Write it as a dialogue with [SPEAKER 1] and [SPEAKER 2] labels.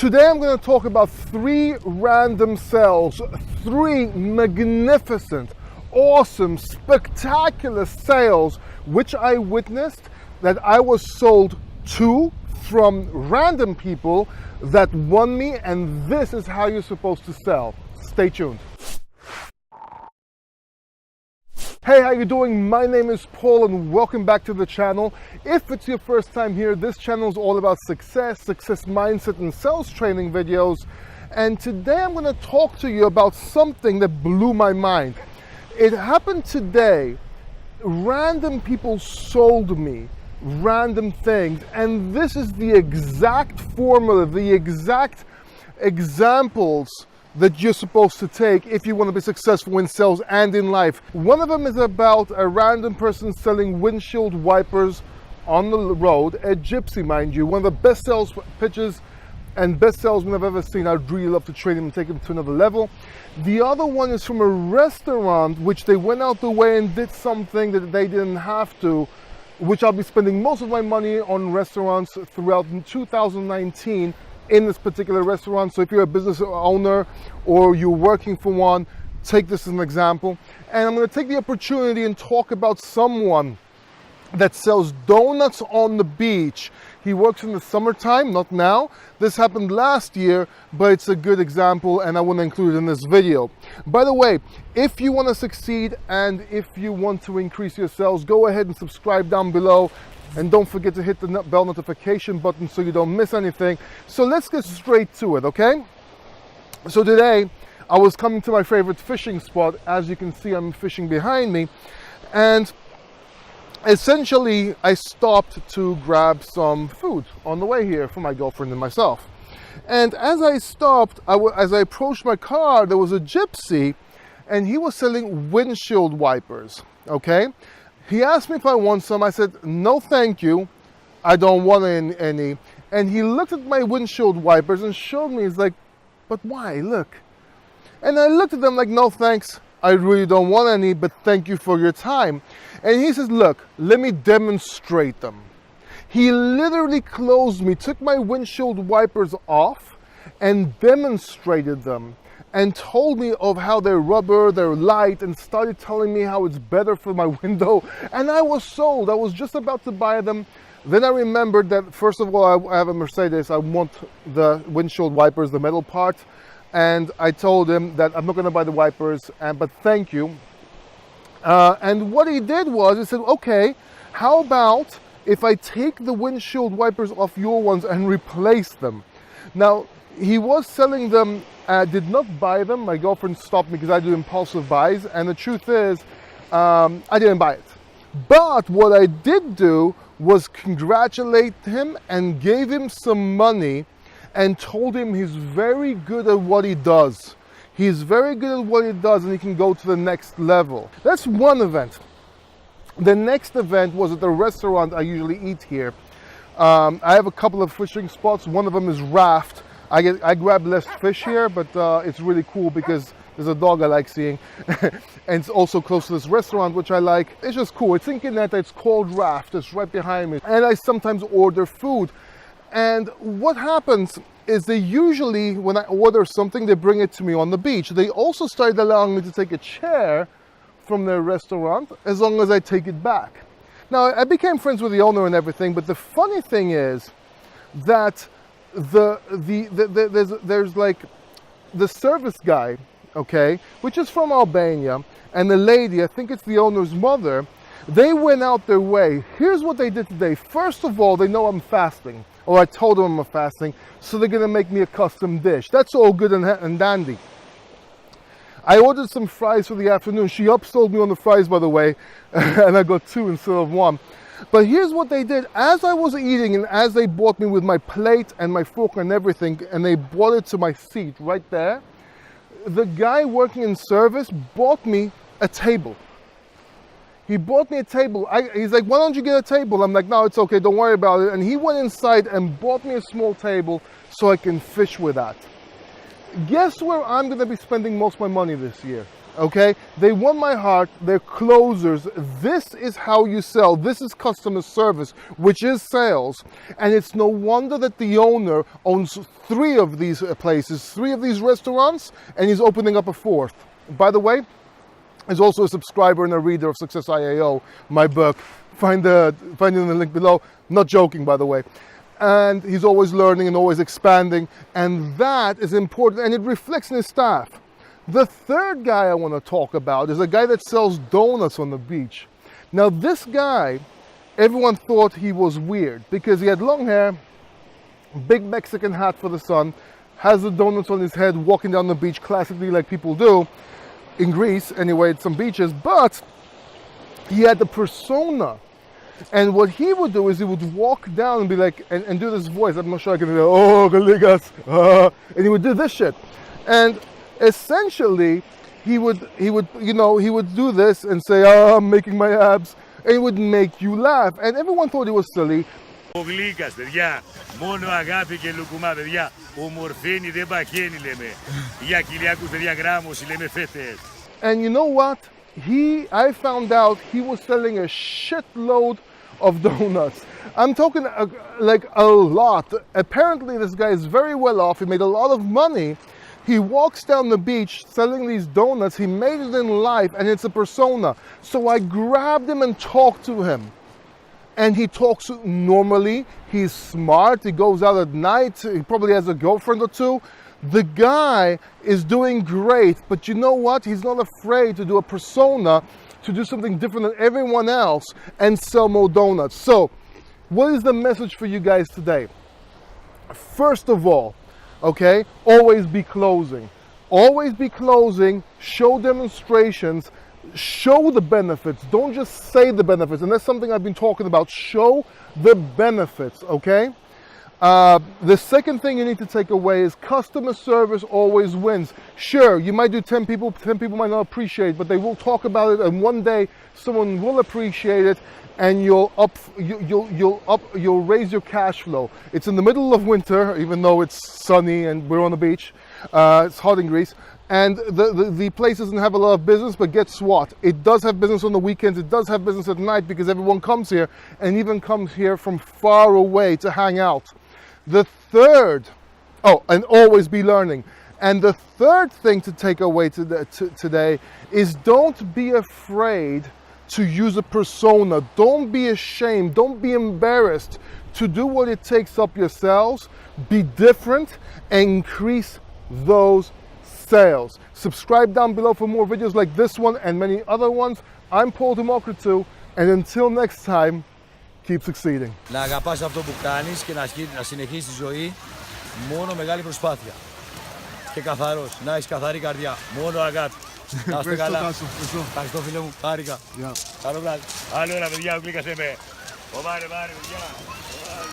[SPEAKER 1] Today I'm going to talk about 3 random sales, 3 magnificent, awesome, spectacular sales which I witnessed that I was sold to from random people that won me, and this is how you're supposed to sell. Stay tuned. Hey, how you doing? My name is Paul and welcome back to the channel. If it's your first time here, this channel is all about success mindset and sales training videos. And today I'm going to talk to you about something that blew my mind. It happened today. Random people sold me random things, and this is the exact formula, the exact examples that you're supposed to take if you want to be successful in sales and in life. One of them is about a random person selling windshield wipers on the road, a gypsy, mind you, one of the best sales pitches and best salesmen I've ever seen. I'd really love to train him and take him to another level. The other one is from a restaurant which they went out the way and did something that they didn't have to, which I'll be spending most of my money on restaurants throughout 2019 in this particular restaurant. So if you're a business owner or you're working for one, take this as an example. And I'm going to take the opportunity and talk about someone that sells donuts on the beach. He works in the summertime, not now. This happened last year, but it's a good example and I want to include it in this video. By the way, if you want to succeed and if you want to increase your sales, go ahead and subscribe down below. And don't forget to hit the bell notification button so you don't miss anything. So let's get straight to it, okay? So today, I was coming to my favorite fishing spot. As you can see, I'm fishing behind me. And essentially, I stopped to grab some food on the way here for my girlfriend and myself. And as I stopped, as I approached my car, there was a gypsy, and he was selling windshield wipers, okay? He asked me if I want some. I said, no, thank you. I don't want any. And he looked at my windshield wipers and showed me. He's like, but why? Look. And I looked at them like, no, thanks. I really don't want any, but thank you for your time. And he says, look, let me demonstrate them. He literally closed me, took my windshield wipers off and demonstrated them, and told me of how they're rubber, they're light, and started telling me how it's better for my window. And I was sold. I was just about to buy them. Then I remembered that, first of all, I have a Mercedes. I want the windshield wipers, the metal part. And I told him that I'm not going to buy the wipers, but thank you. And what he did was, he said, okay, how about if I take the windshield wipers off your ones and replace them? Now, he was selling them, did not buy them. My girlfriend stopped me because I do impulsive buys. And the truth is, I didn't buy it. But what I did do was congratulate him and gave him some money and told him he's very good at what he does. He's very good at what he does and he can go to the next level. That's one event. The next event was at the restaurant I usually eat here. I have a couple of fishing spots. One of them is Raft. I grab less fish here, but it's really cool because there's a dog I like seeing. And it's also close to this restaurant, which I like. It's just cool. It's in Canada. It's called Raft. It's right behind me. And I sometimes order food. And what happens is they usually, when I order something, they bring it to me on the beach. They also started allowing me to take a chair from their restaurant as long as I take it back. Now, I became friends with the owner and everything, but the funny thing is that there's like the service guy, okay, which is from Albania, and the lady, I think it's the owner's mother, they went out their way. Here's what they did today. First of all, they know I'm fasting, or I told them I'm fasting, so they're gonna make me a custom dish. That's all good and dandy. I ordered some fries for the afternoon. She upsold me on the fries, by the way, and I got 2 instead of 1. But here's what they did. As I was eating and as they brought me with my plate and my fork and everything, and they brought it to my seat right there, the guy working in service bought me a table. He bought me a table. He's like, why don't you get a table? I'm like, no, it's okay, don't worry about it. And he went inside and bought me a small table so I can fish with that. Guess where I'm going to be spending most of my money this year? Okay, they won my heart. They're closers. This is how you sell. This is customer service, which is sales. And it's no wonder that the owner owns 3 of these places, 3 of these restaurants, and he's opening up a 4th. By the way, he's also a subscriber and a reader of Success IAO, my book. Find it in the link below. Not joking, by the way. And he's always learning and always expanding. And that is important, and it reflects in his staff. The third guy I want to talk about is a guy that sells donuts on the beach. Now this guy, everyone thought he was weird because he had long hair, big Mexican hat for the sun, has the donuts on his head, walking down the beach classically like people do in Greece, anyway, at some beaches, but he had the persona. And what he would do is he would walk down and be like, and do this voice. I'm not sure I can do that. Oh, colegas, and he would do this shit. And essentially, he would do this and say, "Oh, I'm making my abs," and it would make you laugh. And everyone thought it was silly.
[SPEAKER 2] Ο Γλύκας, παιδιά, μόνο αγάπη και λουκουμά, παιδιά, ομορφαίνει δεν παχαίνει λέμε, για κοιλιακούς παιδιά γράμμος λέμε φέτες.
[SPEAKER 1] And you know what? I found out he was selling a shitload of donuts. I'm talking like a lot. Apparently this guy is very well off. He made a lot of money. He walks down the beach selling these donuts. He made it in life, and it's a persona. So I grabbed him and talked to him. And he talks normally. He's smart. He goes out at night. He probably has a girlfriend or 2. The guy is doing great, but you know what? He's not afraid to do a persona, to do something different than everyone else and sell more donuts. So, what is the message for you guys today? First of all, okay, always be closing. Always be closing, show demonstrations, show the benefits. Don't just say the benefits. And that's something I've been talking about. Show the benefits, okay? The second thing you need to take away is customer service always wins. Sure, you might do 10 people might not appreciate, but they will talk about it, and one day someone will appreciate it, and you'll raise your cash flow. It's in the middle of winter, even though it's sunny and we're on the beach. It's hot in Greece, and the place doesn't have a lot of business, but guess what? It does have business on the weekends. It does have business at night because everyone comes here, and even comes here from far away to hang out. The third, and always be learning. And the third thing to take away today is don't be afraid to use a persona. Don't be ashamed. Don't be embarrassed to do what it takes up yourselves. Be different and increase those sales. Subscribe down below for more videos like this one and many other ones. I'm Paul Democritou, and until next time, keep succeeding.
[SPEAKER 3] Να αγαπάς αυτό που κάνεις και να συνεχίσεις τη ζωή, μόνο μεγάλη προσπάθεια. Και καθαρός, να έχεις καθαρή καρδιά, μόνο αγάπη. Να είστε καλά. Ευχαριστώ φίλε μου, χάρηκα. Καλό βράδυ.
[SPEAKER 2] Άλλο ένα παιδιά, ο Γλύκας με. Πάρε παιδιά.